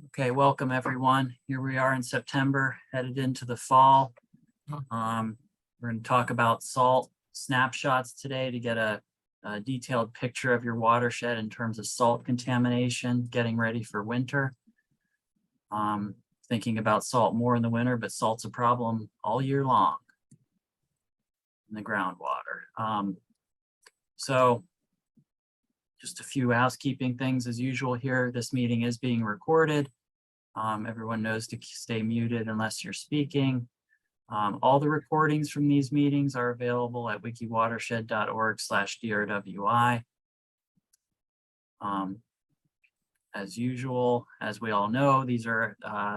Okay, welcome everyone. Here we are in September, headed into the fall. We're going to talk about salt snapshots today to get a detailed picture of your watershed in terms of salt contamination, getting ready for winter. Thinking about salt more in the winter, but salt's a problem all year long in the groundwater. So just a few housekeeping things as usual here. This meeting is being recorded. Everyone knows to stay muted unless you're speaking. All the recordings from these meetings are available at wikiwatershed.org/DRWI. As usual, as we all know, these are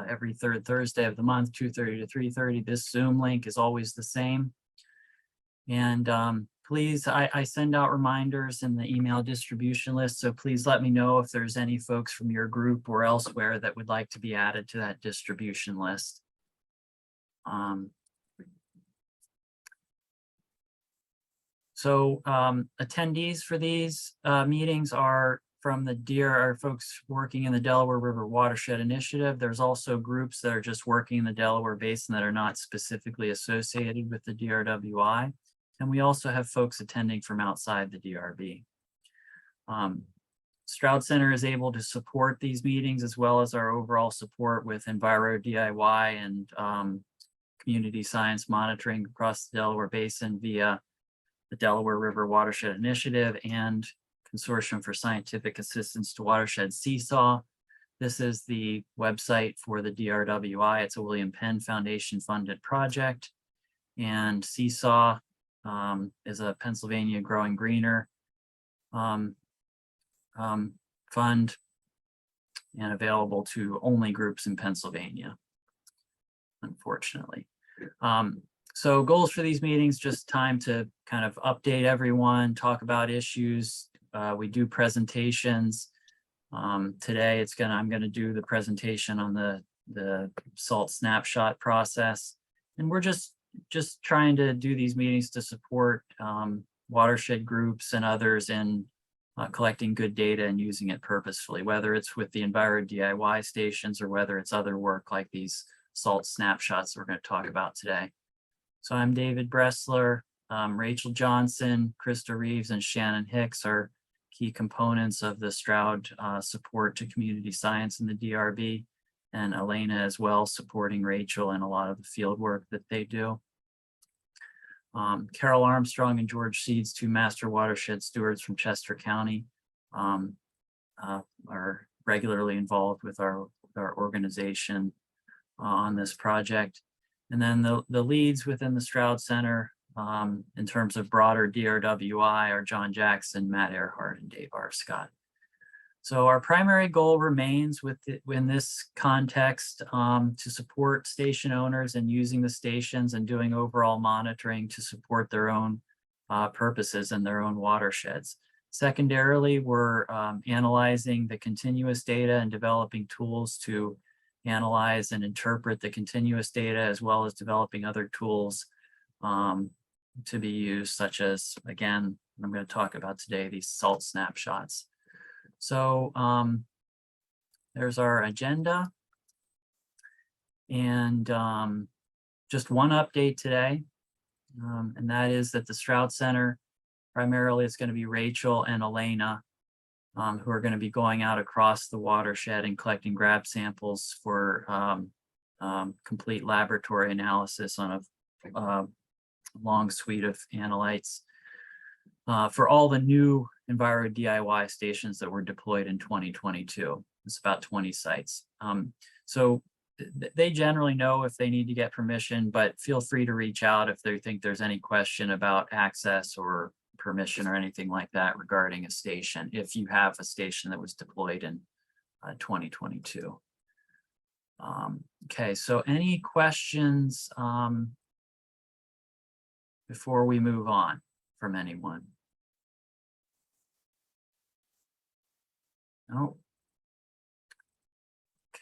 every third Thursday of the month, 2:30 to 3:30. This Zoom link is always the same. And please, I send out reminders in the email distribution list, so please let me know if there's any folks from your group or elsewhere that would like to be added to that distribution list. Attendees for these meetings are from the folks working in the Delaware River Watershed Initiative. There's also groups that are just working in the Delaware Basin that are not specifically associated with the DRWI. And we also have folks attending from outside the DRB. Stroud Center is able to support these meetings as well as our overall support with EnviroDIY and community science monitoring across the Delaware Basin via the Delaware River Watershed Initiative and Consortium for Scientific Assistance to Watershed, Seesaw. This is the website for the DRWI. It's a William Penn Foundation funded project. And Seesaw is a Pennsylvania Growing Greener fund and available to only groups in Pennsylvania, unfortunately. So goals for these meetings, just time to kind of update everyone, talk about issues. We do presentations. Today I'm going to do the presentation on the salt snapshot process. And we're just trying to do these meetings to support watershed groups and others in collecting good data and using it purposefully, whether it's with the EnviroDIY stations or whether it's other work like these salt snapshots we're going to talk about today. So I'm David Bressler, Rachel Johnson, Krista Reeves, and Shannon Hicks are key components of the Stroud support to community science in the DRB, and Elena as well, supporting Rachel and a lot of the field work that they do. Carol Armstrong and George Seeds, two master watershed stewards from Chester County, are regularly involved with our organization on this project. And then the leads within the Stroud Center in terms of broader DRWI are John Jackson, Matt Earhart, and Dave R. Scott. So our primary goal remains in this context to support station owners and using the stations and doing overall monitoring to support their own purposes and their own watersheds. Secondarily, we're analyzing the continuous data and developing tools to analyze and interpret the continuous data, as well as developing other tools to be used, such as, again, I'm going to talk about today, these salt snapshots. So there's our agenda. And just one update today, and that is that the Stroud Center, primarily it's going to be Rachel and Elena who are going to be going out across the watershed and collecting grab samples for complete laboratory analysis on a long suite of analytes for all the new EnviroDIY stations that were deployed in 2022. It's about 20 sites. So they generally know if they need to get permission, but feel free to reach out if they think there's any question about access or permission or anything like that regarding a station, if you have a station that was deployed in 2022. Okay, so any questions before we move on from anyone? No.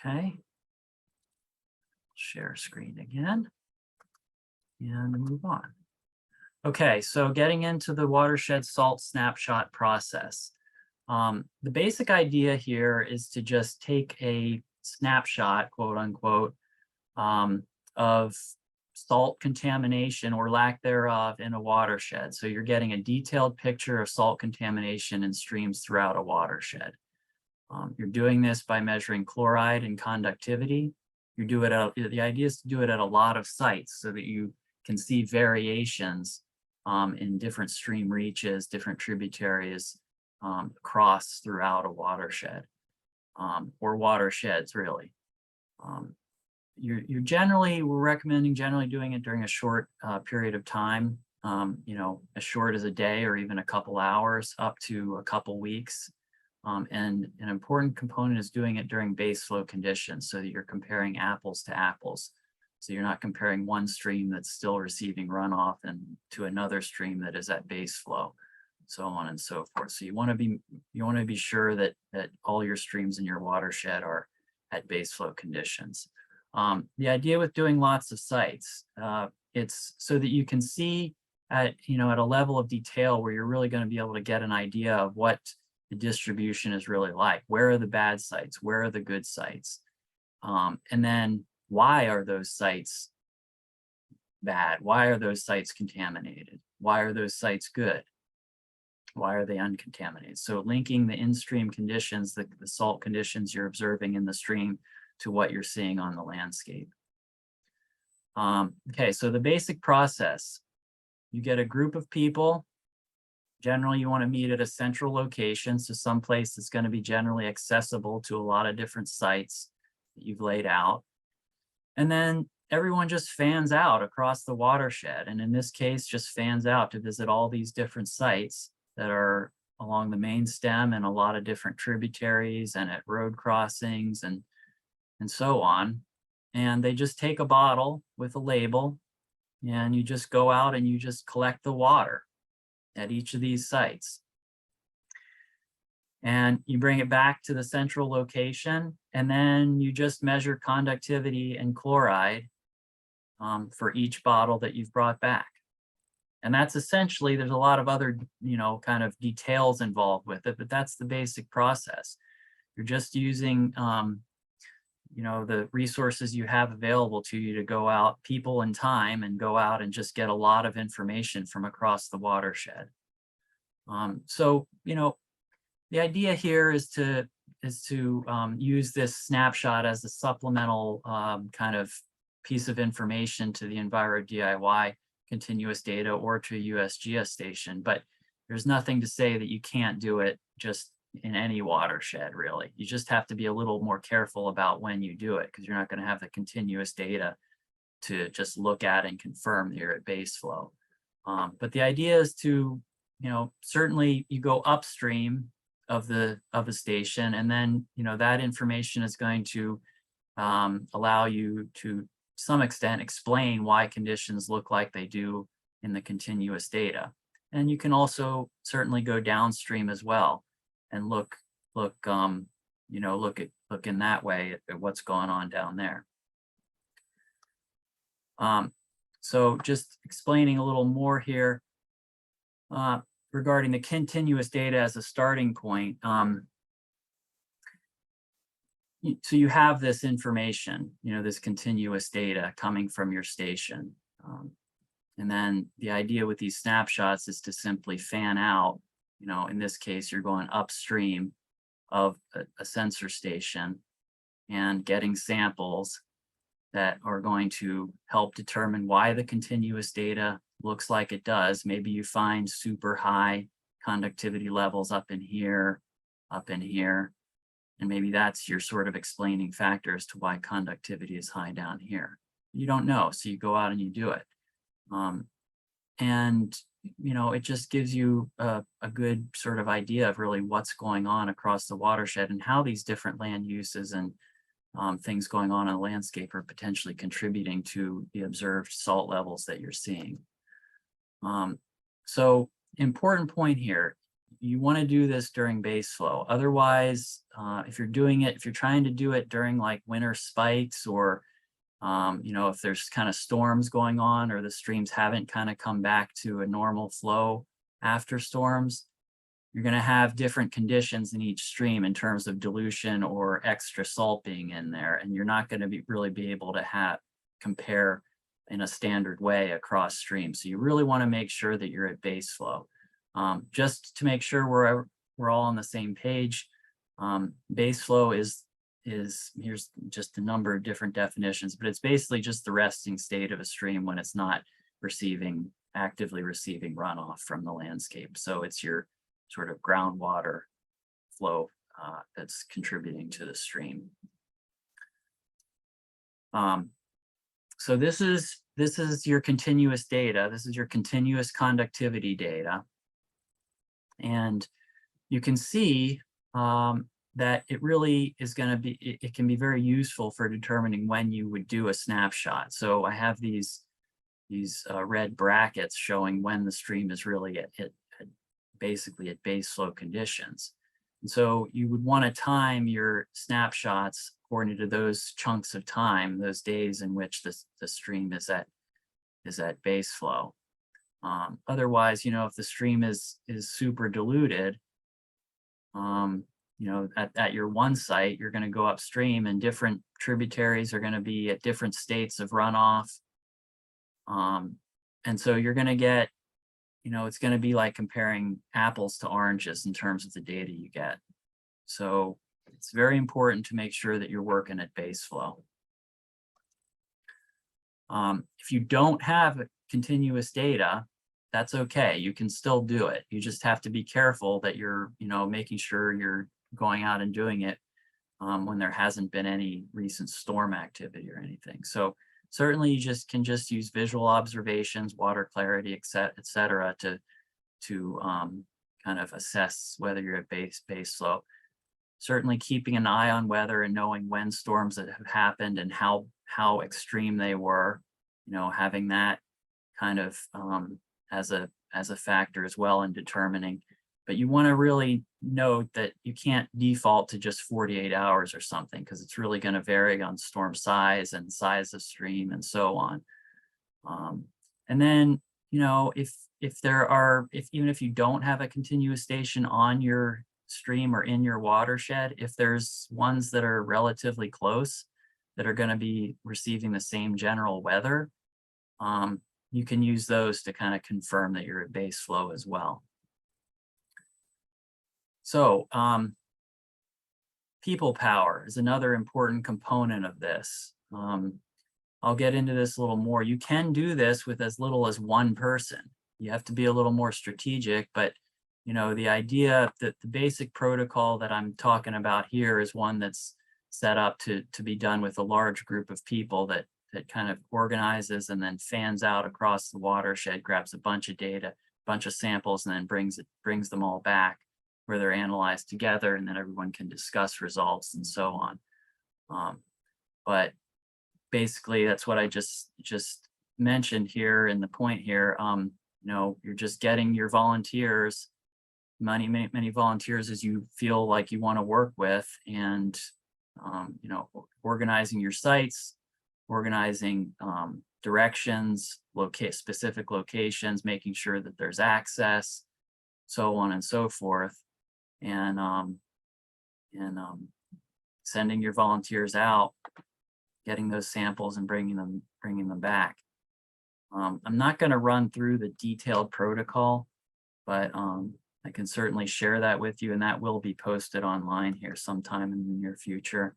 Okay. Share screen again and move on. Okay, so getting into the watershed salt snapshot process. The basic idea here is to just take a snapshot, quote unquote, of salt contamination or lack thereof in a watershed. So you're getting a detailed picture of salt contamination in streams throughout a watershed. You're doing this by measuring chloride and conductivity. The idea is to do it at a lot of sites so that you can see variations in different stream reaches, different tributaries across throughout a watershed, or watersheds really. We're recommending generally doing it during a short period of time, as short as a day or even a couple hours up to a couple weeks. And an important component is doing it during base flow conditions so that you're comparing apples to apples. So you're not comparing one stream that's still receiving runoff and to another stream that is at base flow, so on and so forth. So you want to be sure that all your streams in your watershed are at base flow conditions. The idea with doing lots of sites, it's so that you can see at a level of detail where you're really going to be able to get an idea of what the distribution is really like. Where are the bad sites? Where are the good sites? And then why are those sites bad? Why are those sites contaminated? Why are those sites good? Why are they uncontaminated? So linking the in-stream conditions, the salt conditions you're observing in the stream to what you're seeing on the landscape. Okay, so the basic process, you get a group of people. Generally, you want to meet at a central location, so someplace that's going to be generally accessible to a lot of different sites that you've laid out. And then everyone just fans out across the watershed, and in this case, just fans out to visit all these different sites that are along the main stem and a lot of different tributaries and at road crossings and so on. And they just take a bottle with a label, and you just go out and you just collect the water at each of these sites. And you bring it back to the central location, and then you just measure conductivity and chloride for each bottle that you've brought back. And that's essentially, there's a lot of other, kind of details involved with it, but that's the basic process. You're just using, the resources you have available to you to go out, people and time, and go out and just get a lot of information from across the watershed. The idea here is to use this snapshot as a supplemental kind of piece of information to the EnviroDIY continuous data or to a USGS station, but there's nothing to say that you can't do it just in any watershed, really. You just have to be a little more careful about when you do it, because you're not going to have the continuous data to just look at and confirm that you're at base flow. But the idea is to, certainly you go upstream of the station, and then that information is going to allow you to some extent explain why conditions look like they do in the continuous data. And you can also certainly go downstream as well and look in that way at what's going on down there. So just explaining a little more here regarding the continuous data as a starting point. So you have this information, this continuous data coming from your station. And then the idea with these snapshots is to simply fan out. In this case, you're going upstream of a sensor station and getting samples that are going to help determine why the continuous data looks like it does. Maybe you find super high conductivity levels up in here, and maybe that's your sort of explaining factor as to why conductivity is high down here. You don't know, so you go out and you do it. It just gives you a good sort of idea of really what's going on across the watershed and how these different land uses and things going on in the landscape are potentially contributing to the observed salt levels that you're seeing. So important point here, you want to do this during base flow. Otherwise, if you're trying to do it during like winter spikes or if there's kind of storms going on or the streams haven't kind of come back to a normal flow after storms, you're going to have different conditions in each stream in terms of dilution or extra salt being in there, and you're not going to really be able to compare in a standard way across streams. So you really want to make sure that you're at base flow. Just to make sure we're all on the same page, base flow is here's just a number of different definitions, but it's basically just the resting state of a stream when it's not actively receiving runoff from the landscape. So it's your sort of groundwater flow that's contributing to the stream. So this is your continuous data. This is your continuous conductivity data. And you can see that it really is going to be, it can be very useful for determining when you would do a snapshot. So I have these red brackets showing when the stream is really basically at base flow conditions. And so you would want to time your snapshots according to those chunks of time, those days in which the stream is at base flow. Otherwise, if the stream is super diluted, at your one site, you're going to go upstream and different tributaries are going to be at different states of runoff. And so you're going to get, it's going to be like comparing apples to oranges in terms of the data you get. So it's very important to make sure that you're working at base flow. If you don't have continuous data, that's okay. You can still do it. You just have to be careful that you're, making sure you're going out and doing it when there hasn't been any recent storm activity or anything. So certainly you can use visual observations, water clarity, et cetera, to kind of assess whether you're at base flow. Certainly keeping an eye on weather and knowing when storms that have happened and how extreme they were, having that kind of as a factor as well in determining. But you want to really note that you can't default to just 48 hours or something, because it's really going to vary on storm size and size of stream and so on. And then, even if you don't have a continuous station on your stream or in your watershed, if there's ones that are relatively close that are going to be receiving the same general weather, you can use those to kind of confirm that you're at base flow as well. So people power is another important component of this. I'll get into this a little more. You can do this with as little as one person. You have to be a little more strategic, but the idea that the basic protocol that I'm talking about here is one that's set up to be done with a large group of people that kind of organizes and then fans out across the watershed, grabs a bunch of data, bunch of samples, and then brings them all back where they're analyzed together, and then everyone can discuss results and so on. But basically, that's what I just mentioned here in the point here. You're just getting your volunteers, many volunteers as you feel like you want to work with, and organizing your sites, organizing directions, specific locations, making sure that there's access, so on and so forth, and sending your volunteers out, getting those samples and bringing them back. I'm not going to run through the detailed protocol, but I can certainly share that with you, and that will be posted online here sometime in the near future.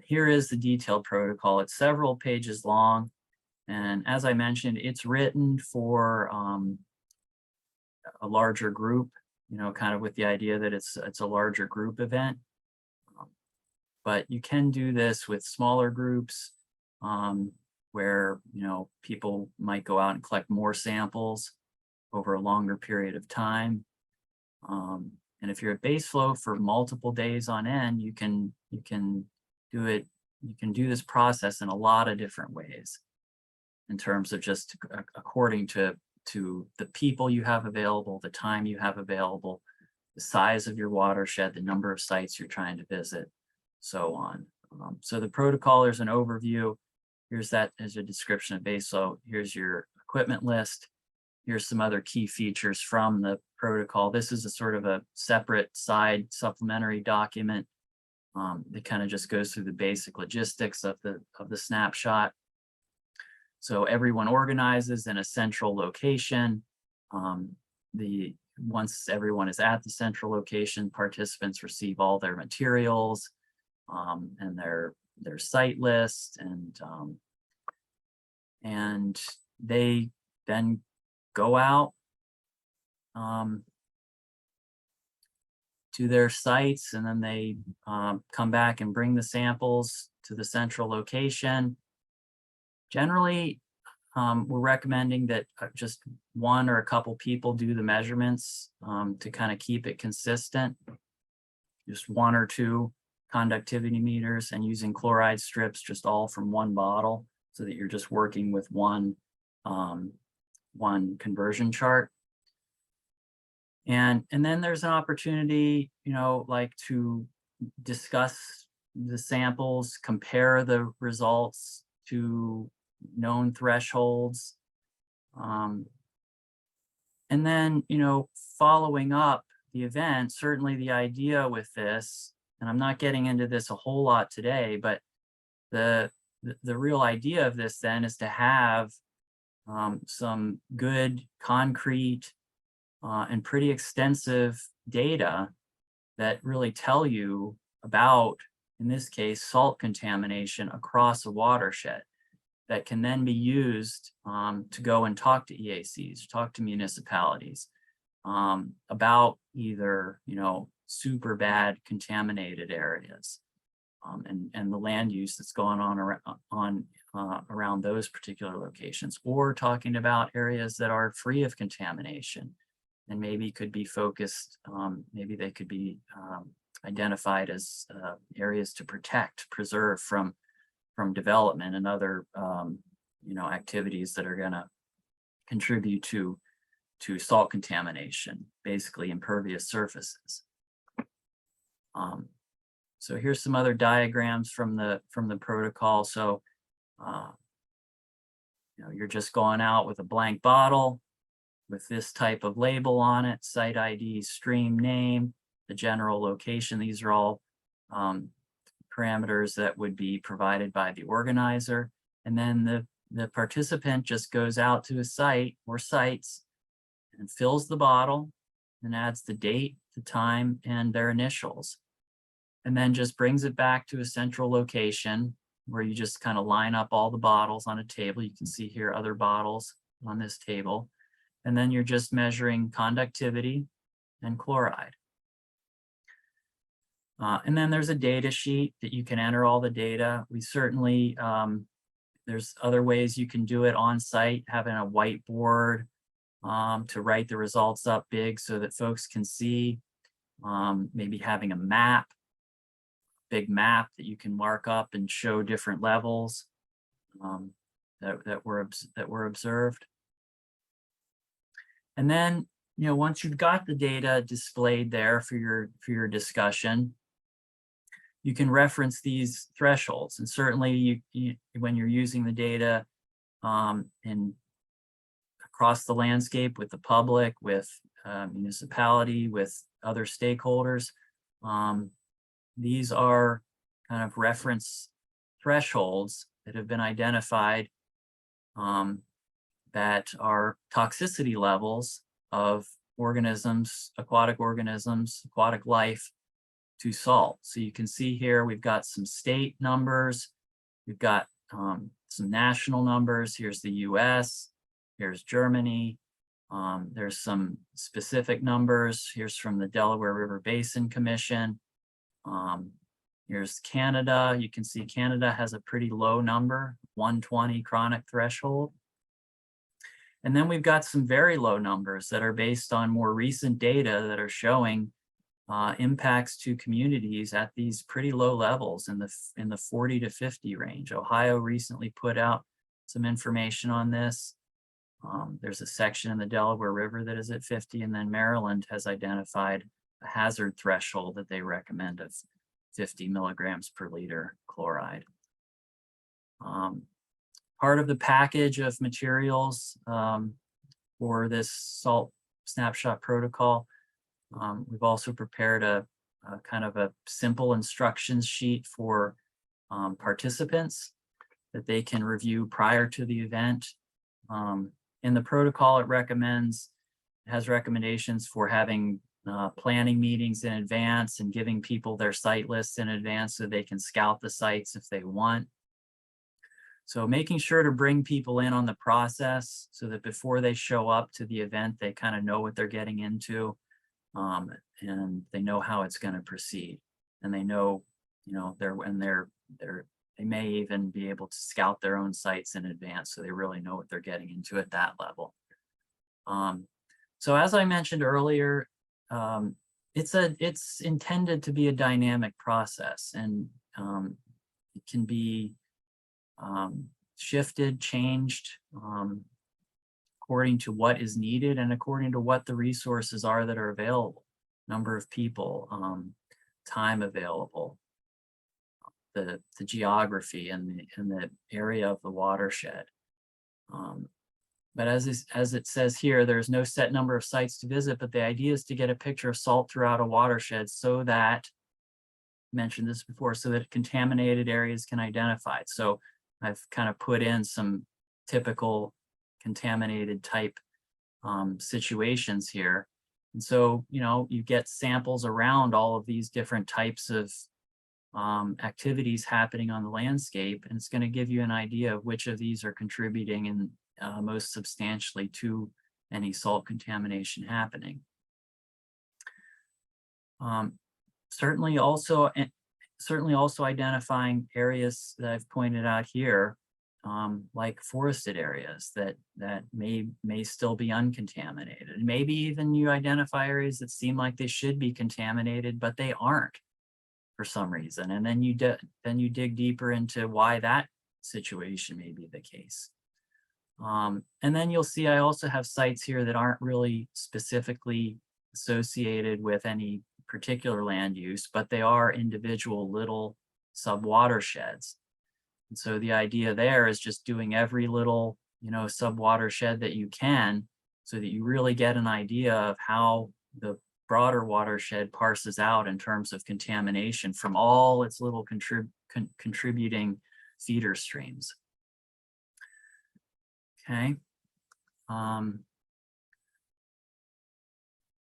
Here is the detailed protocol. It's several pages long, and as I mentioned, it's written for a larger group, kind of with the idea that it's a larger group event. But you can do this with smaller groups where people might go out and collect more samples over a longer period of time. And if you're at base flow for multiple days on end, you can do it. You can do this process in a lot of different ways in terms of just according to the people you have available, the time you have available, the size of your watershed, the number of sites you're trying to visit, so on. So the protocol, there's an overview. Here's a description of base flow. Here's your equipment list. here's some other key features from the protocol. This is a sort of a separate side supplementary document that kind of just goes through the basic logistics of the snapshot. So everyone organizes in a central location. Once everyone is at the central location, participants receive all their materials and their site list, and they then go out to their sites, and then they come back and bring the samples to the central location. Generally, we're recommending that just one or a couple people do the measurements to kind of keep it consistent. Just one or two conductivity meters, and using chloride strips just all from one bottle, so that you're just working with one conversion chart. And then there's an opportunity, like to discuss the samples, compare the results to known thresholds. And then, following up the event, certainly the idea with this, and I'm not getting into this a whole lot today, but the real idea of this then is to have some good, concrete, and pretty extensive data that really tell you about, in this case, salt contamination across a watershed, that can then be used to go and talk to EACs, talk to municipalities about either, super bad contaminated areas and the land use that's going on around those particular locations, or talking about areas that are free of contamination and maybe could be focused, maybe they could be identified as areas to protect, preserve from development and other activities that are going to contribute to salt contamination, basically impervious surfaces. So here's some other diagrams from the protocol. So you're just going out with a blank bottle with this type of label on it, site ID, stream name, the general location. These are all parameters that would be provided by the organizer. And then the participant just goes out to a site or sites and fills the bottle and adds the date, the time, and their initials. And then just brings it back to a central location where you just kind of line up all the bottles on a table. You can see here other bottles on this table. And then you're just measuring conductivity and chloride. And then there's a data sheet that you can enter all the data. We certainly, there's other ways you can do it on site, having a whiteboard to write the results up big so that folks can see, maybe having a map, big map that you can mark up and show different levels that were observed. And then, once you've got the data displayed there for your discussion, you can reference these thresholds. And certainly, when you're using the data across the landscape with the public, with municipality, with other stakeholders, these are kind of reference thresholds that have been identified that are toxicity levels of organisms, aquatic life to salt. So you can see here, we've got some state numbers, we've got some national numbers. Here's the US, here's Germany, there's some specific numbers. Here's from the Delaware River Basin Commission. Here's Canada. You can see Canada has a pretty low number, 120 chronic threshold. And then we've got some very low numbers that are based on more recent data that are showing impacts to communities at these pretty low levels in the 40 to 50 range. Ohio recently put out some information on this. There's a section in the Delaware River that is at 50, and then Maryland has identified a hazard threshold that they recommend of 50 milligrams per liter chloride. Part of the package of materials for this salt snapshot protocol. We've also prepared a kind of a simple instructions sheet for participants that they can review prior to the event. In the protocol, it has recommendations for having planning meetings in advance and giving people their site lists in advance so they can scout the sites if they want. So making sure to bring people in on the process so that before they show up to the event, they kind of know what they're getting into, and they know how it's going to proceed. And they know, they may even be able to scout their own sites in advance, so they really know what they're getting into at that level. So as I mentioned earlier, it's intended to be a dynamic process, and it can be shifted, changed according to what is needed and according to what the resources are that are available, number of people, time available, the geography and the area of the watershed. But as it says here, there's no set number of sites to visit, but the idea is to get a picture of salt throughout a watershed so that, mentioned this before, so that contaminated areas can identify it. So I've kind of put in some typical contaminated type situations here. And so, you get samples around all of these different types of activities happening on the landscape, and it's going to give you an idea of which of these are contributing and most substantially to any salt contamination happening. Certainly also identifying areas that I've pointed out here, like forested areas that may still be uncontaminated. And maybe even you identify areas that seem like they should be contaminated, but they aren't for some reason. And then you dig deeper into why that situation may be the case. And then you'll see I also have sites here that aren't really specifically associated with any particular land use, but they are individual little sub-watersheds. And so the idea there is just doing every little, sub-watershed that you can so that you really get an idea of how the broader watershed parses out in terms of contamination from all its little contributing feeder streams. Okay.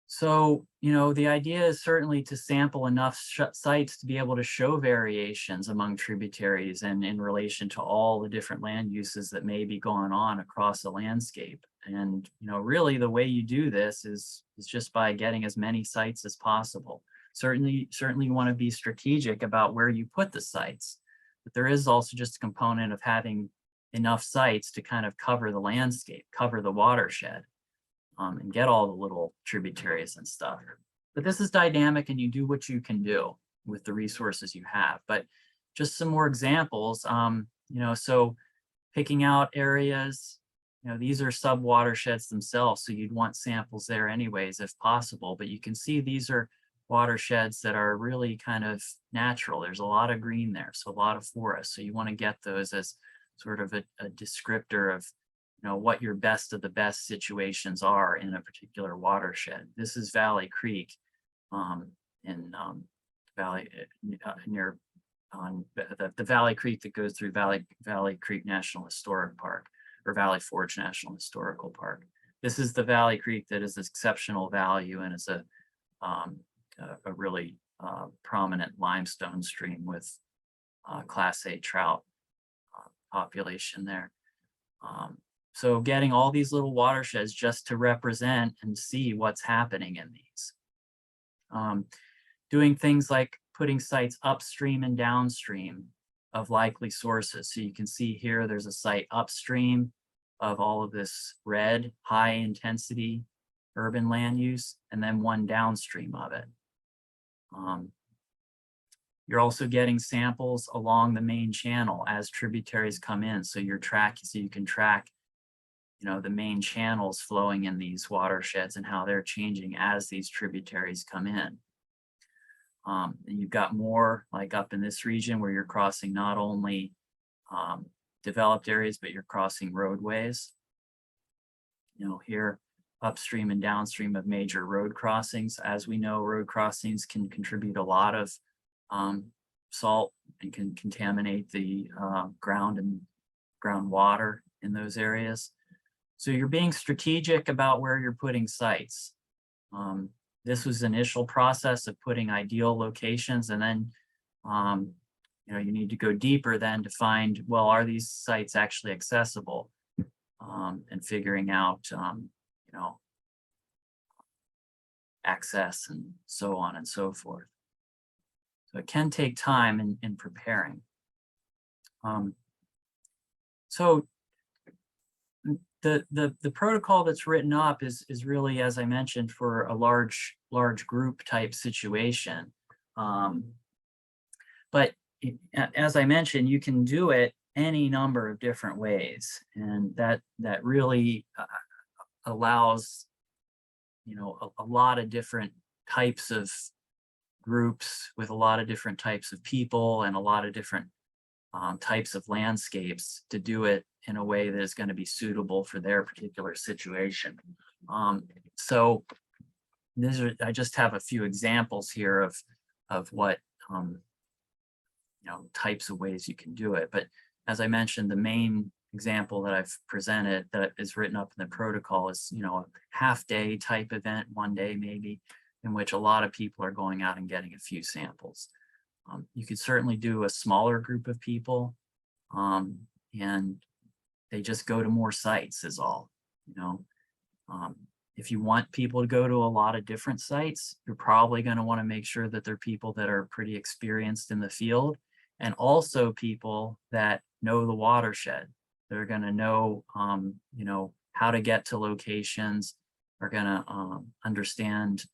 So, the idea is certainly to sample enough sites to be able to show variations among tributaries and in relation to all the different land uses that may be going on across the landscape. And, really the way you do this is just by getting as many sites as possible. Certainly you want to be strategic about where you put the sites, but there is also just a component of having enough sites to kind of cover the landscape, cover the watershed, and get all the little tributaries and stuff. But this is dynamic, and you do what you can do with the resources you have. But just some more examples, so picking out areas, these are sub-watersheds themselves, so you'd want samples there anyways if possible. But you can see these are watersheds that are really kind of natural. There's a lot of green there, so a lot of forest. So you want to get those as sort of a descriptor of what your best of the best situations are in a particular watershed. This is Valley Creek in near the Valley Creek that goes through Valley Creek National Historic Park, or Valley Forge National Historical Park. This is the Valley Creek that is exceptional value and is a really prominent limestone stream with Class A trout population there. So getting all these little watersheds just to represent and see what's happening in these. Doing things like putting sites upstream and downstream of likely sources. So you can see here, there's a site upstream of all of this red, high intensity urban land use, and then one downstream of it. You're also getting samples along the main channel as tributaries come in. So you can track the main channels flowing in these watersheds and how they're changing as these tributaries come in. And you've got more like up in this region where you're crossing not only developed areas, but you're crossing roadways. here upstream and downstream of major road crossings. As we know, road crossings can contribute a lot of salt and can contaminate the ground and groundwater in those areas. So you're being strategic about where you're putting sites. This was the initial process of putting ideal locations, and then you need to go deeper then to find, well, are these sites actually accessible? And figuring out access and so on and so forth. So it can take time in preparing. So the protocol that's written up is really, as I mentioned, for a large group type situation. But as I mentioned, you can do it any number of different ways, and that really allows a lot of different types of groups with a lot of different types of people and a lot of different types of landscapes to do it in a way that is going to be suitable for their particular situation. So I just have a few examples here of what types of ways you can do it. But as I mentioned, the main example that I've presented that is written up in the protocol is a half-day type event, 1 day maybe, in which a lot of people are going out and getting a few samples. You could certainly do a smaller group of people, and they just go to more sites is all. If you want people to go to a lot of different sites, you're probably going to want to make sure that they're people that are pretty experienced in the field, and also people that know the watershed. They're going to know, how to get to locations, are going to understand,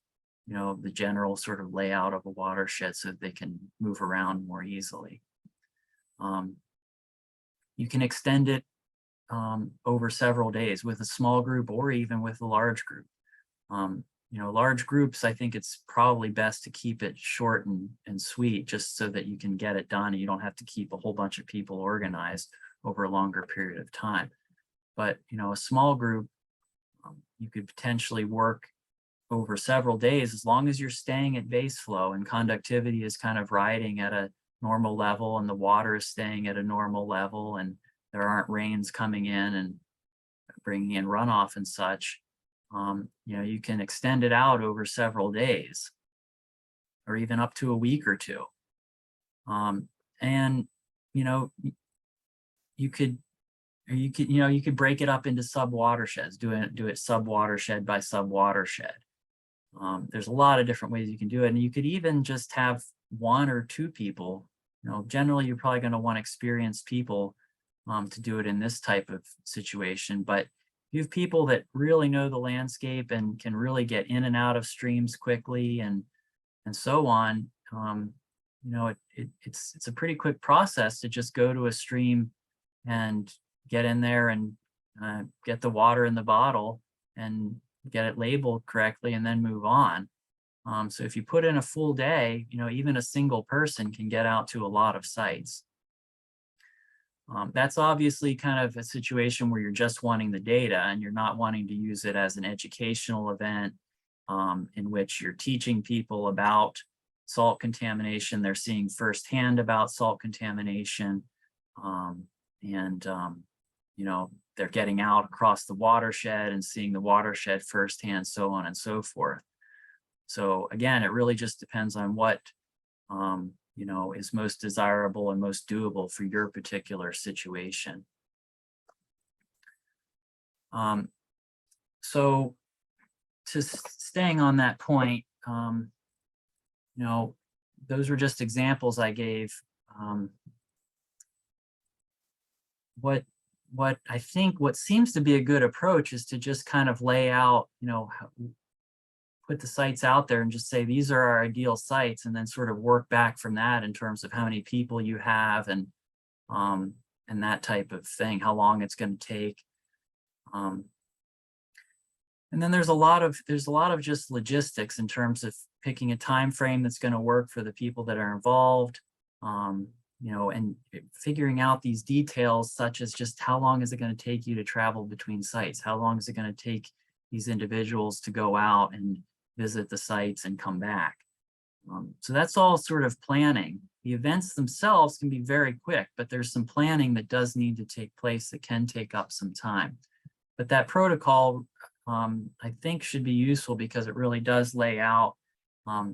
the general sort of layout of a watershed so that they can move around more easily. You can extend it over several days with a small group or even with a large group. Large groups, I think it's probably best to keep it short and sweet, just so that you can get it done and you don't have to keep a whole bunch of people organized over a longer period of time. But a small group, you could potentially work over several days, as long as you're staying at base flow and conductivity is kind of riding at a normal level and the water is staying at a normal level and there aren't rains coming in and bringing in runoff and such. You can extend it out over several days or even up to a week or two. And you could break it up into sub-watersheds, do it sub-watershed by sub-watershed. There's a lot of different ways you can do it. And you could even just have 1 or 2 people. Generally you're probably going to want experienced people to do it in this type of situation. But you have people that really know the landscape and can really get in and out of streams quickly and so on. It's a pretty quick process to just go to a stream and get in there and get the water in the bottle and get it labeled correctly and then move on. So if you put in a full day, even a single person can get out to a lot of sites. That's obviously kind of a situation where you're just wanting the data and you're not wanting to use it as an educational event in which you're teaching people about salt contamination. They're seeing firsthand about salt contamination, and they're getting out across the watershed and seeing the watershed firsthand, so on and so forth. So again, it really just depends on what is most desirable and most doable for your particular situation. So staying on that point, those were just examples I gave. What I think what seems to be a good approach is to just kind of lay out, put the sites out there and just say, these are our ideal sites, and then sort of work back from that in terms of how many people you have and that type of thing, how long it's going to take. And then there's a lot of just logistics in terms of picking a time frame that's going to work for the people that are involved. and figuring out these details, such as just how long is it going to take you to travel between sites? How long is it going to take these individuals to go out and visit the sites and come back? So that's all sort of planning. The events themselves can be very quick, but there's some planning that does need to take place that can take up some time. But that protocol, I think, should be useful because it really does lay out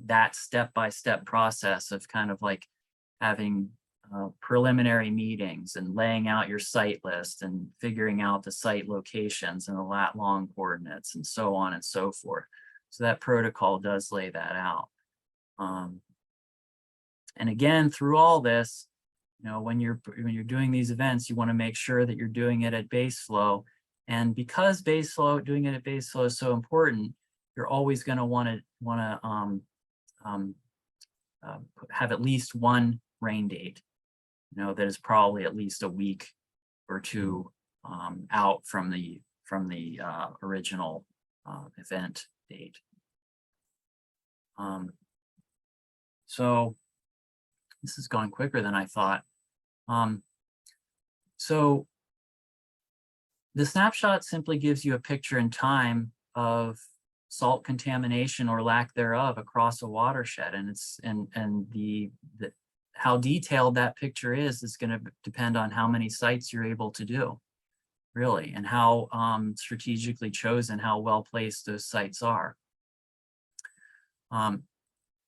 that step-by-step process of kind of like having preliminary meetings and laying out your site list and figuring out the site locations and the lat-long coordinates and so on and so forth. So that protocol does lay that out. And again, through all this, when you're doing these events, you want to make sure that you're doing it at baseflow. And because doing it at baseflow is so important, you're always going to want to have at least one rain date, that is probably at least a week or two out from the original event date. So this is going quicker than I thought. So the snapshot simply gives you a picture in time of salt contamination or lack thereof across a watershed, and how detailed that picture is going to depend on how many sites you're able to do, really, and how strategically chosen, how well placed those sites are.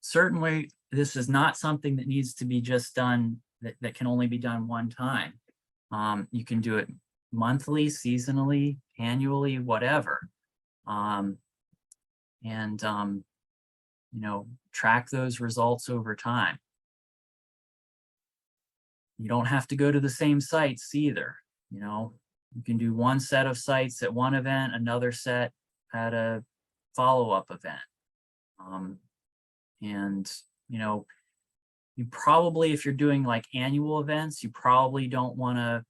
Certainly, this is not something that needs to be just done, that can only be done one time. You can do it monthly, seasonally, annually, whatever. Track those results over time. You don't have to go to the same sites either. You can do one set of sites at one event, another set at a follow-up event. You probably, if you're doing like annual events, you probably don't want to,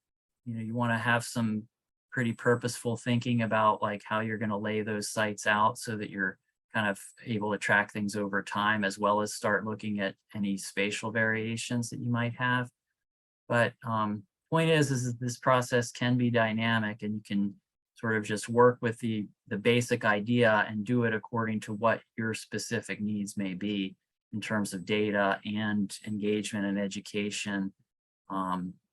you want to have some pretty purposeful thinking about like how you're going to lay those sites out so that you're kind of able to track things over time, as well as start looking at any spatial variations that you might have. But point is that this process can be dynamic, and you can sort of just work with the basic idea and do it according to what your specific needs may be in terms of data and engagement and education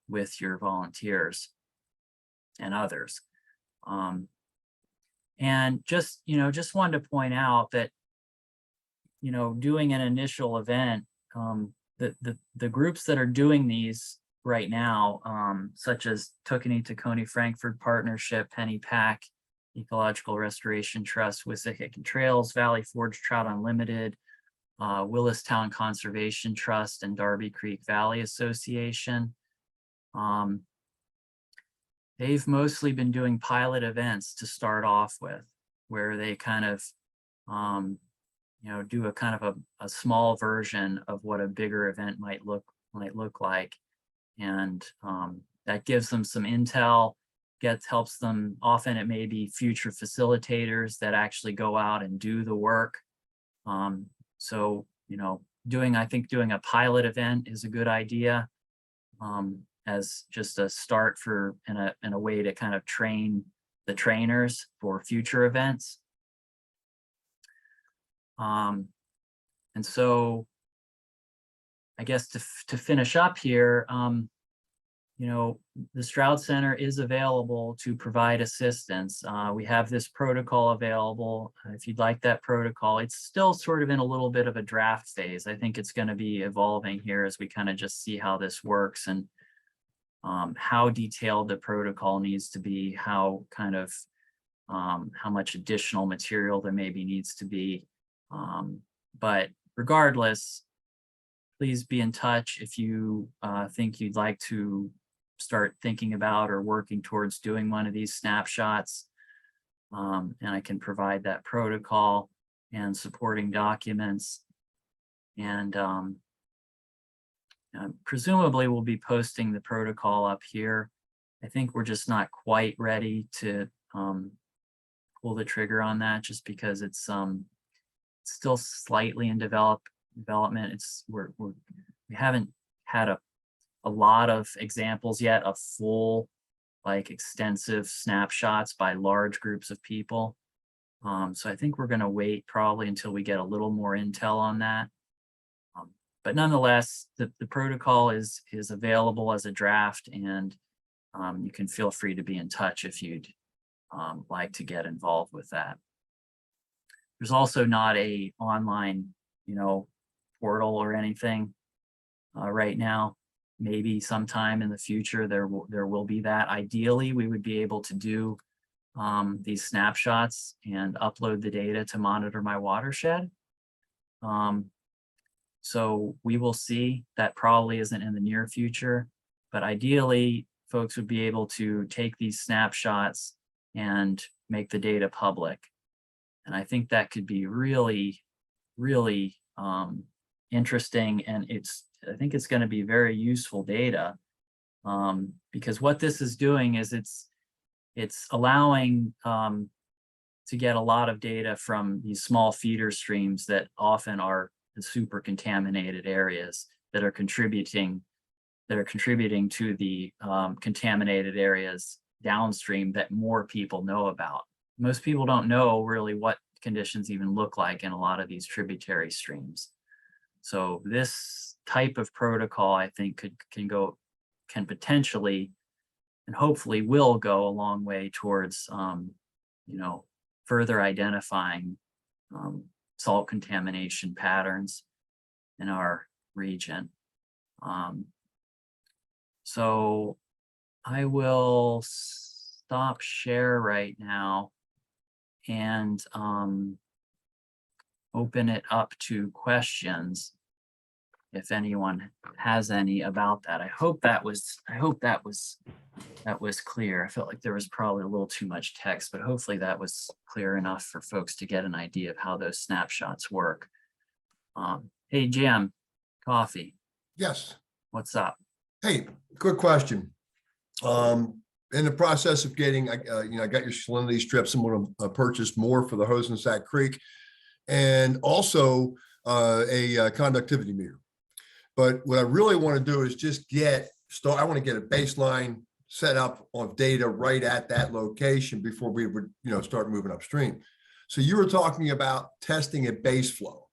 with your volunteers and others. And just wanted to point out that, doing an initial event, the groups that are doing these right now, such as Tokenie Frankfurt Partnership, Penny Pack, Ecological Restoration Trust, Wissahickon Trails, Valley Forge Trout Unlimited, Willistown Conservation Trust, and Darby Creek Valley Association. They've mostly been doing pilot events to start off with, where they kind of, do a kind of a small version of what a bigger event might look like. And that gives them some intel, helps them. Often it may be future facilitators that actually go out and do the work. So, I think doing a pilot event is a good idea as just a start in a way to kind of train the trainers for future events. And so I guess to finish up here, the Stroud Center is available to provide assistance. We have this protocol available. If you'd like that protocol, it's still sort of in a little bit of a draft phase. I think it's going to be evolving here as we kind of just see how this works and how detailed the protocol needs to be, how much additional material there maybe needs to be. But regardless, please be in touch if you think you'd like to start thinking about or working towards doing one of these snapshots. And I can provide that protocol and supporting documents. And presumably we'll be posting the protocol up here. I think we're just not quite ready to pull the trigger on that, just because it's still slightly in development. We haven't had a a lot of examples yet of full, like extensive snapshots by large groups of people. So I think we're going to wait probably until we get a little more intel on that. But nonetheless, the protocol is available as a draft, and you can feel free to be in touch if you'd like to get involved with that. There's also not a online, portal or anything right now. Maybe sometime in the future there will be that. Ideally, we would be able to do these snapshots and upload the data to Monitor My Watershed. So we will see. That probably isn't in the near future, but ideally folks would be able to take these snapshots and make the data public. And I think that could be really, really interesting. And I think it's going to be very useful data, because what this is doing is it's allowing to get a lot of data from these small feeder streams that often are the super contaminated areas that are contributing to the contaminated areas downstream that more people know about. Most people don't know really what conditions even look like in a lot of these tributary streams. So this type of protocol, I think, can potentially and hopefully will go a long way towards further identifying salt contamination patterns in our region. So I will stop share right now and open it up to questions if anyone has any about that. I hope that was clear. I felt like there was probably a little too much text, but hopefully that was clear enough for folks to get an idea of how those snapshots work. Hey, Jim, Coffee. Yes. What's up? Hey, quick question. In the process of getting, I got your salinity strips. I'm going to purchase more for the hose in Sack Creek, and also a conductivity meter. But what I really want to do is just I want to get a baseline set up of data right at that location before we would, start moving upstream. So you were talking about testing at base flow.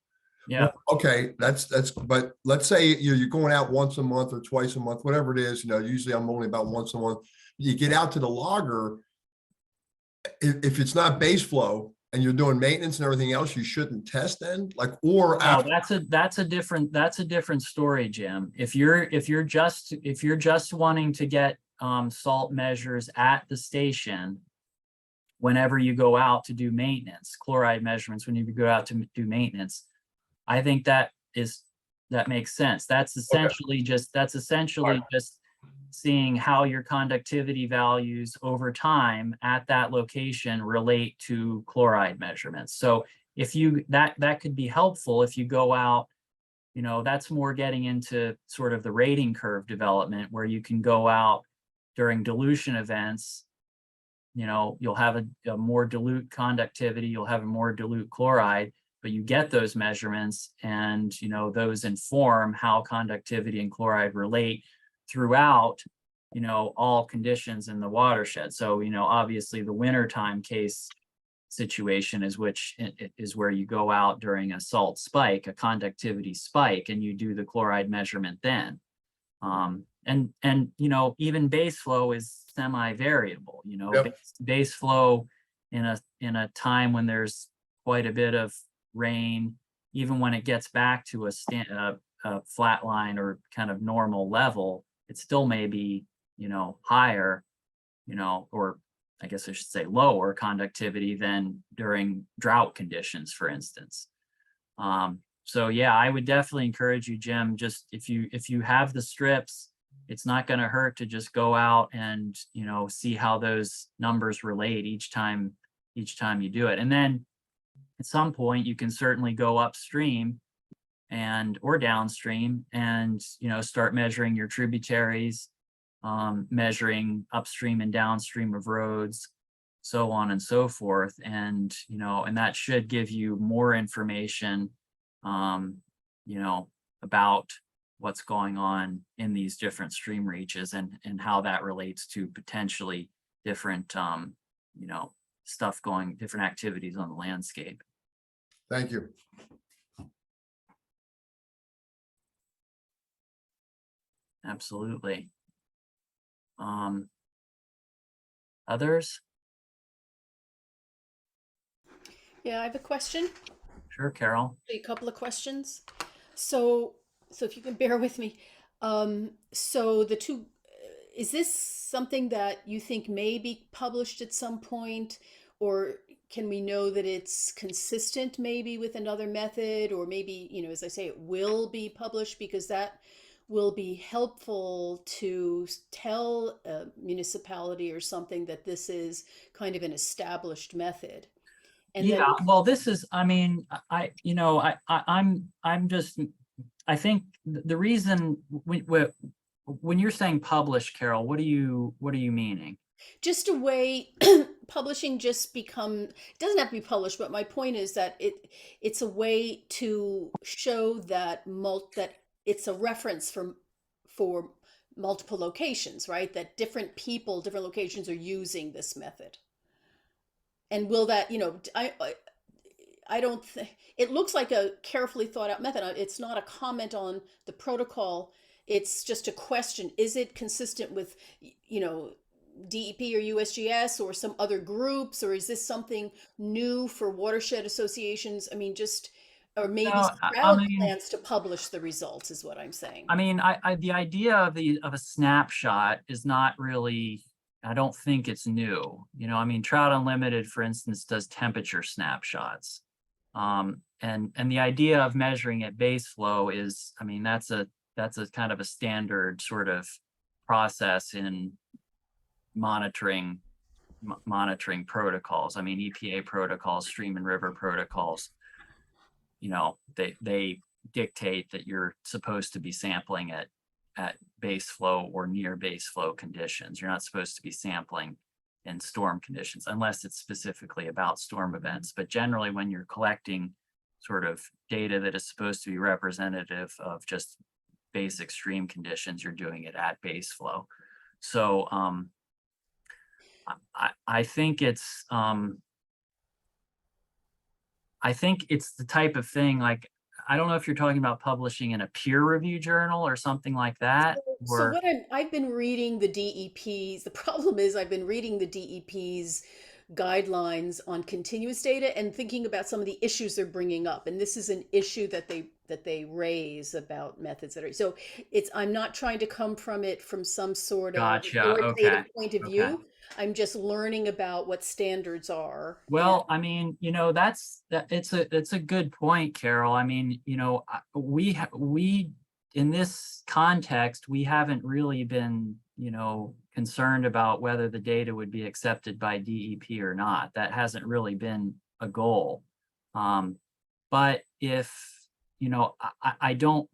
Yeah. Well, okay, but let's say you're going out once a month or twice a month, whatever it is. Usually I'm only about once a month. You get out to the logger. If it's not base flow and you're doing maintenance and everything else, you shouldn't test then, that's a different story, Jim. If you're just wanting to get salt measures at the station whenever you go out to do maintenance, chloride measurements when you go out to do maintenance, I think that makes sense. That's essentially just seeing how your conductivity values over time at that location relate to chloride measurements. So if that could be helpful if you go out, that's more getting into sort of the rating curve development, where you can go out during dilution events. You'll have a more dilute conductivity, you'll have a more dilute chloride, but you get those measurements, and those inform how conductivity and chloride relate throughout all conditions in the watershed. So obviously the wintertime case situation is where you go out during a salt spike, a conductivity spike, and you do the chloride measurement then. And even base flow is semi-variable. Yep. Base flow in a time when there's quite a bit of rain, even when it gets back to a flat line or kind of normal level, it still may be higher, or I guess I should say lower conductivity than during drought conditions, for instance. So yeah, I would definitely encourage you, Jim, just if you have the strips, it's not going to hurt to just go out and see how those numbers relate each time you do it. And then at some point you can certainly go upstream or downstream and start measuring your tributaries, measuring upstream and downstream of roads, so on and so forth. And that should give you more information about what's going on in these different stream reaches and how that relates to potentially different, you know, different activities on the landscape. Thank you. Absolutely. Others? Yeah, I have a question, Sure, Carol. a couple of questions. So, if you can bear with me. So the two, is this something that you think may be published at some point, or can we know that it's consistent maybe with another method, or maybe, you know, as I say, it will be published because that will be helpful to tell a municipality or something that this is kind of an established method. And then, Yeah, well, this is, I mean, you know, I'm just, I think the reason when you're saying publish, Carol, what are you meaning? just a way publishing just become, it doesn't have to be published, but my point is that it's a way to show that that it's a reference for multiple locations, right? That different people, different locations are using this method. And will that, you know, I don't think it looks like a carefully thought out method. It's not a comment on the protocol. It's just a question. Is it consistent with, you know, DEP or USGS or some other groups, or is this something new for watershed associations? I mean, just, or maybe No, Stroud plans to publish the results is what I'm saying. I mean, the idea of a snapshot is not really, I don't think it's new. You know, I mean, Trout Unlimited, for instance, does temperature snapshots. And the idea of measuring at base flow is, I mean, that's a kind of a standard sort of process in monitoring protocols. I mean, EPA protocols, stream and river protocols, you know, they dictate that you're supposed to be sampling at base flow or near base flow conditions. You're not supposed to be sampling in storm conditions unless it's specifically about storm events. But generally, when you're collecting sort of data that is supposed to be representative of just basic stream conditions, you're doing it at base flow. So I think it's the type of thing, like, I don't know if you're talking about publishing in a peer review journal or something like that. So what I've been reading the DEP's, the problem is I've been reading the DEP's guidelines on continuous data and thinking about some of the issues they're bringing up. And this is an issue that they raise about methods that are, so it's, I'm not trying to come from it from some sort of Gotcha. authoritative Okay. point of view. I'm just learning about what standards are. Well, I mean, you know, it's a good point, Carol. I mean, you know, we in this context, we haven't really been, you know, concerned about whether the data would be accepted by DEP or not. That hasn't really been a goal. But if, you know, I don't,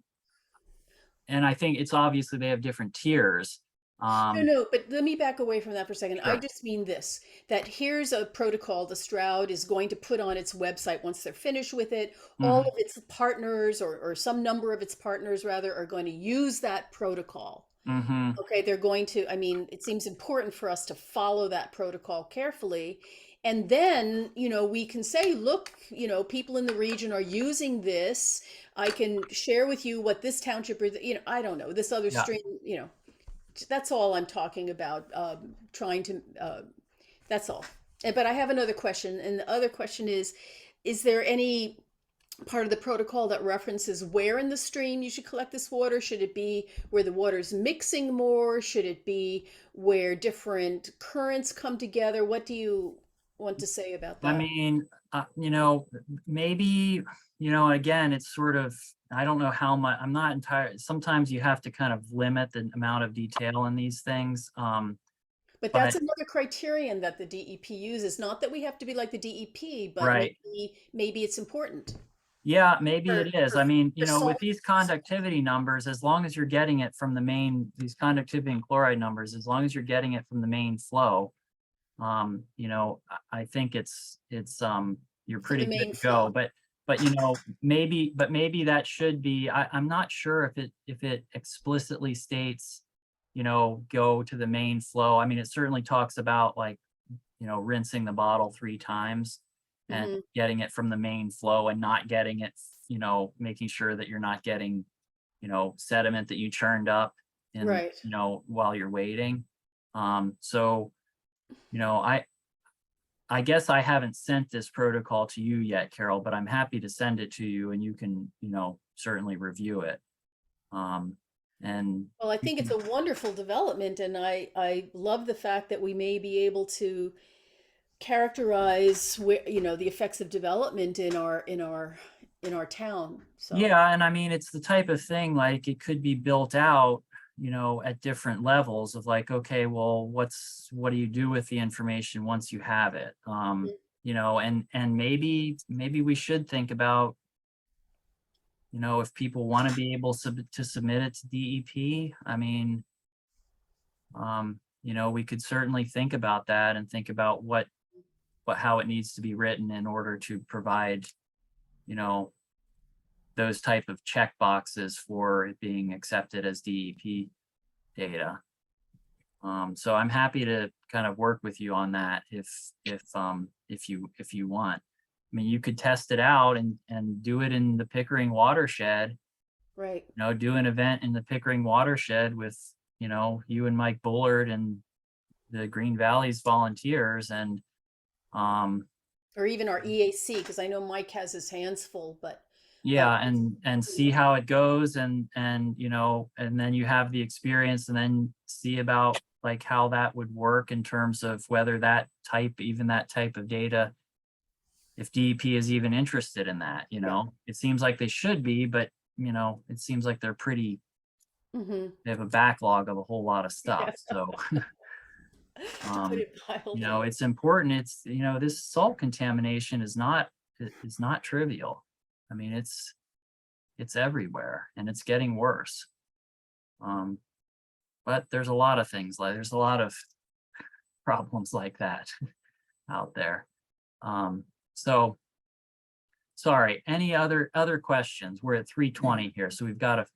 and I think it's obviously they have different tiers. No, but let me back away from that for a second. I Sure. just mean this, that here's a protocol the Stroud is going to put on its website once they're finished with it. All of its partners, or some number of its partners rather, are going to use that protocol. Okay, they're going to, I mean, it seems important for us to follow that protocol carefully. And then, you know, we can say, look, you know, people in the region are using this. I can share with you what this township, or, you know, I don't know, this other Yeah. stream, you know. That's all I'm talking about, trying to, that's all. But I have another question, and the other question is there any part of the protocol that references where in the stream you should collect this water? Should it be where the water's mixing more? Should it be where different currents come together? What do you want to say about that? I mean, you know, maybe, you know, again, it's sort of, I don't know how much, I'm not entirely, sometimes you have to kind of limit the amount of detail in these things. But that's another criterion that the DEP uses. Not that we have to be like the DEP, but right. maybe it's important. Yeah, maybe it is. I mean, you know, with salt- these conductivity numbers, as long as you're getting it from the main, these conductivity and chloride numbers, as long as you're getting it from the main flow, you know, I think it's you're pretty good to go. But but maybe that should be, I'm not sure if it explicitly states, go to the main flow. I mean, it certainly talks about like, rinsing the bottle 3 times and getting it from the main flow and not getting it, making sure that you're not getting, sediment that you churned up in, Right. while you're waiting. So, I guess I haven't sent this protocol to you yet, Carol, but I'm happy to send it to you and you can, certainly review it. And Well, I think it's a wonderful development, and I love the fact that we may be able to characterize where, the effects of development in our town. So yeah, and I mean, it's the type of thing like it could be built out, at different levels of like, okay, well, what do you do with the information once you have it? And maybe we should think about, if people want to be able to submit it to DEP. I mean, we could certainly think about that and think about how it needs to be written in order to provide, those type of check boxes for it being accepted as DEP data. So I'm happy to kind of work with you on that if you want. I mean, you could test it out and do it in the Pickering Watershed, right. do an event in the Pickering Watershed with, you and Mike Bullard and the Green Valley's volunteers and, Or even our EAC, because I know Mike has his hands full, but yeah, and see how it goes and then you have the experience and then see about like how that would work in terms of whether that type of data, if DEP is even interested in that, it seems like they should be, but it seems like they're pretty, hmm they have a backlog of a whole lot of stuff. So put it piled up. it's important. It's, this salt contamination is not trivial. I mean, it's everywhere and it's getting worse. But there's a lot of things there's a lot of problems like that out there. So sorry, any other questions? We're at 3:20 here, so we've got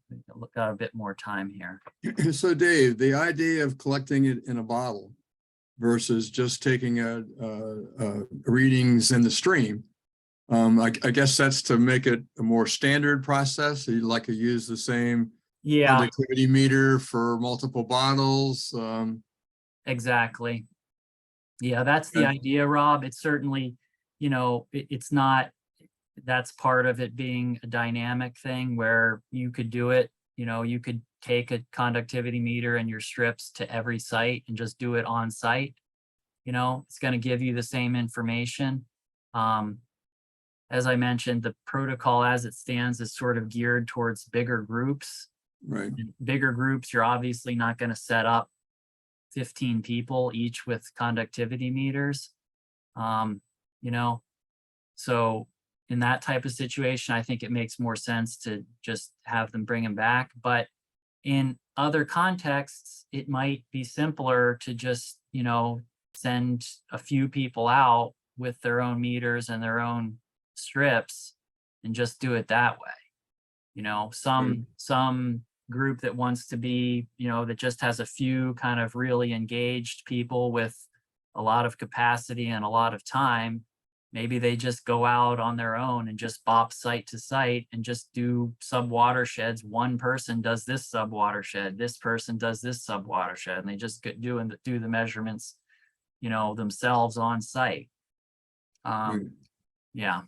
a bit more time here. So Dave, the idea of collecting it in a bottle versus just taking readings in the stream, I guess that's to make it a more standard process. You'd like to use the same conductivity meter for multiple bottles. Exactly. Yeah, that's the idea, Rob. It's certainly, it's not, that's part of it being a dynamic thing where you could do it, you could take a conductivity meter and your strips to every site and just do it on site. It's going to give you the same information. As I mentioned, the protocol as it stands is sort of geared towards bigger groups. Right. In bigger groups, you're obviously not going to set up 15 people each with conductivity meters. So in that type of situation, I think it makes more sense to just have them bring them back. But in other contexts, it might be simpler to just, send a few people out with their own meters and their own strips and just do it that way. Some group that wants to be, that just has a few kind of really engaged people with a lot of capacity and a lot of time. Maybe they just go out on their own and just bop site to site and just do sub watersheds. One person does this sub watershed, this person does this sub watershed, and they just do the measurements, themselves on site. Yeah.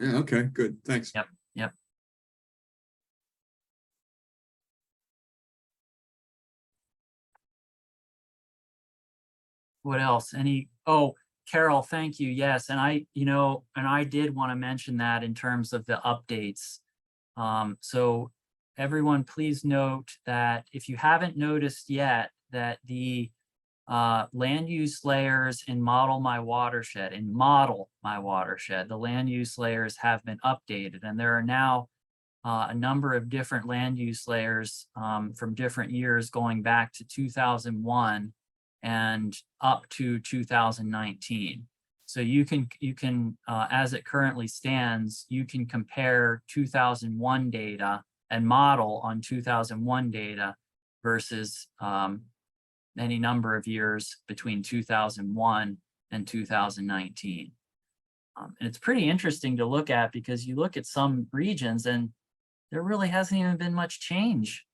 Okay, good. Thanks. Yep. What else? Carol, thank you. Yes. And I did want to mention that in terms of the updates. So everyone, please note that if you haven't noticed yet that the land use layers in Model My Watershed, the land use layers have been updated, and there are now a number of different land use layers from different years going back to 2001 and up to 2019. So you can, as it currently stands, you can compare 2001 data and model on 2001 data versus any number of years between 2001 and 2019. And it's pretty interesting to look at because you look at some regions and there really hasn't even been much change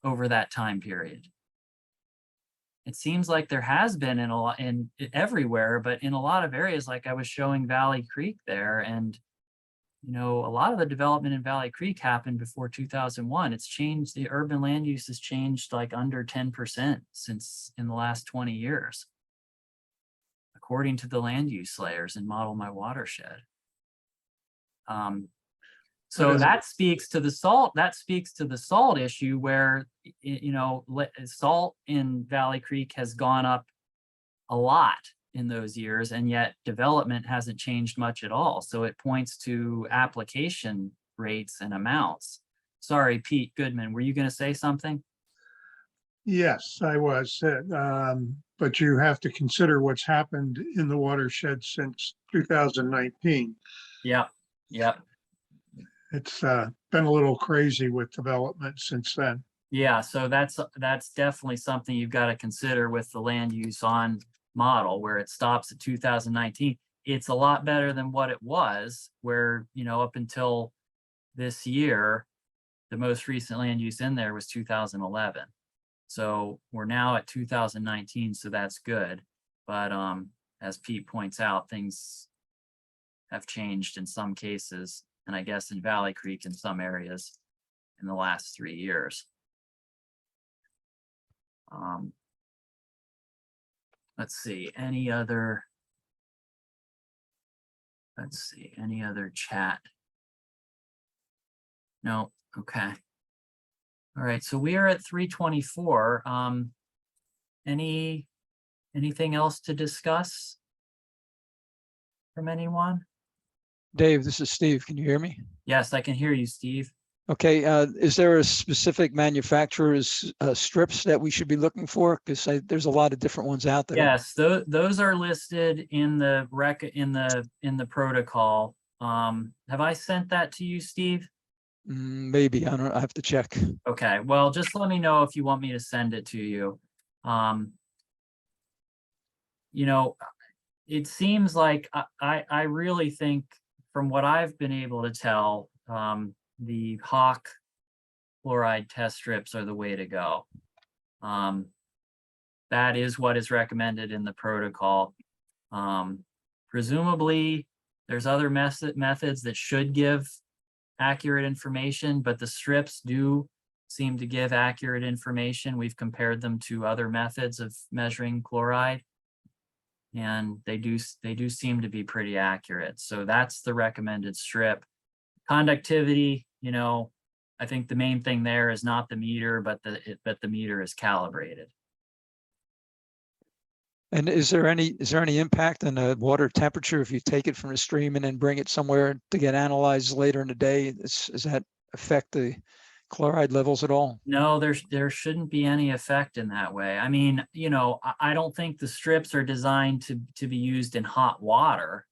over that time period. It seems like there has been everywhere, but in a lot of areas, like I was showing Valley Creek there, and you know, a lot of the development in Valley Creek happened before 2001. It's changed, the urban land use has changed like under 10% since in the last 20 years, according to the land use layers in Model My Watershed. So that speaks to the salt. That speaks to the salt issue, where you know, salt in Valley Creek has gone up a lot in those years, and yet development hasn't changed much at all. So it points to application rates and amounts. Sorry, Pete Goodman, were you going to say something? Yes, I was. But you have to consider what's happened in the watershed since 2019. Yeah. It's been a little crazy with development since then. Yeah, so that's definitely something you've got to consider with the land use on model, where it stops at 2019. It's a lot better than what it was, where, you know, up until this year, the most recent land use in there was 2011. So we're now at 2019, so that's good. But as Pete points out, things have changed in some cases, and I guess in Valley Creek in some areas in the last 3 years. Let's see, any other chat? No, okay. All right, so we are at 3:24. Anything else to discuss from anyone? Dave, this is Steve. Can you hear me? Yes, I can hear you, Steve. Okay, is there a specific manufacturer's strips that we should be looking for? Because there's a lot of different ones out there. Yes, those are listed in the in the protocol. Have I sent that to you, Steve? Maybe, I don't know, I have to check. Okay, well, just let me know if you want me to send it to you. You know, it seems like I really think, from what I've been able to tell, the Hawk chloride test strips are the way to go. That is what is recommended in the protocol. Presumably, there's other methods that should give accurate information, but the strips do seem to give accurate information. We've compared them to other methods of measuring chloride, and they do seem to be pretty accurate. So that's the recommended strip. Conductivity, you know, I think the main thing there is not the meter, but the meter is calibrated. And is there any impact on the water temperature if you take it from the stream and then bring it somewhere to get analyzed later in the day? Does that affect the chloride levels at all? No, there shouldn't be any effect in that way. I mean, you know, I don't think the strips are designed to be used in hot water.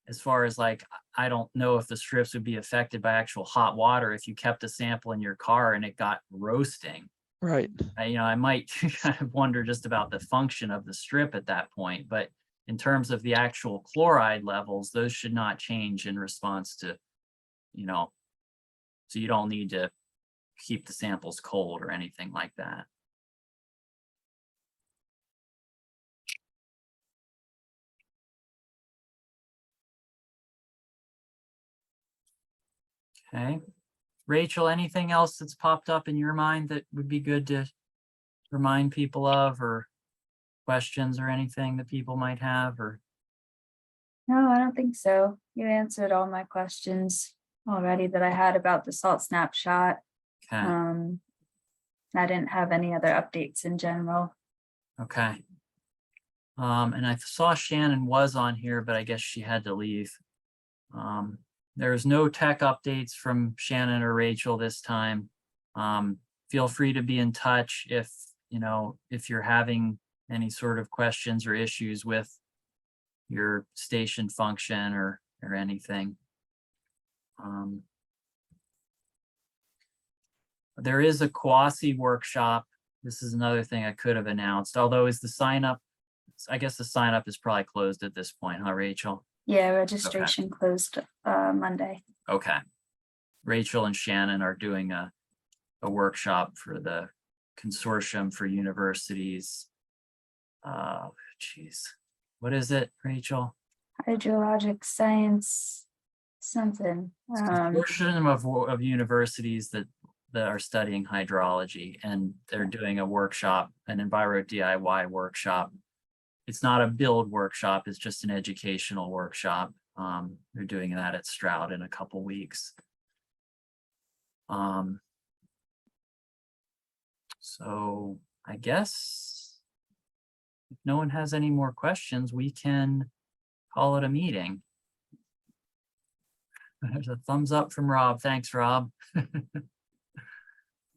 As far as like, I don't know if the strips would be affected by actual hot water if you kept a sample in your car and it got roasting. Right. You know, I might kind of wonder just about the function of the strip at that point, but in terms of the actual chloride levels, those should not change in response to, you know, so you don't need to keep the samples cold or anything like that. Okay. Rachel, anything else that's popped up in your mind that would be good to remind people of, or questions or anything that people might have? Or No, I don't think so. You answered all my questions already that I had about the salt snapshot. okay. I didn't have any other updates in general. Okay. And I saw Shannon was on here, but I guess she had to leave. There's no tech updates from Shannon or Rachel this time. Feel free to be in touch if, you know, if you're having any sort of questions or issues with your station function or anything. There is a quasi workshop. This is another thing I could have announced, although is the sign up, I guess the sign up is probably closed at this point, huh, Rachel? Yeah, registration closed Monday. Okay. Rachel and Shannon are doing a workshop for the Consortium for Universities. Geez, what is it, Rachel? Hydrologic science, something. It's a consortium of universities that are studying hydrology, and they're doing a workshop, an EnviroDIY workshop. It's not a build workshop, it's just an educational workshop. They're doing that at Stroud in a couple weeks. So I guess if no one has any more questions, we can call it a meeting. There's a thumbs up from Rob. Thanks, Rob.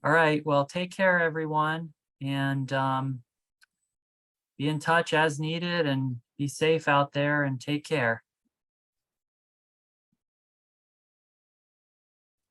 All right, well, take care, everyone, and be in touch as needed, and be safe out there, and take care.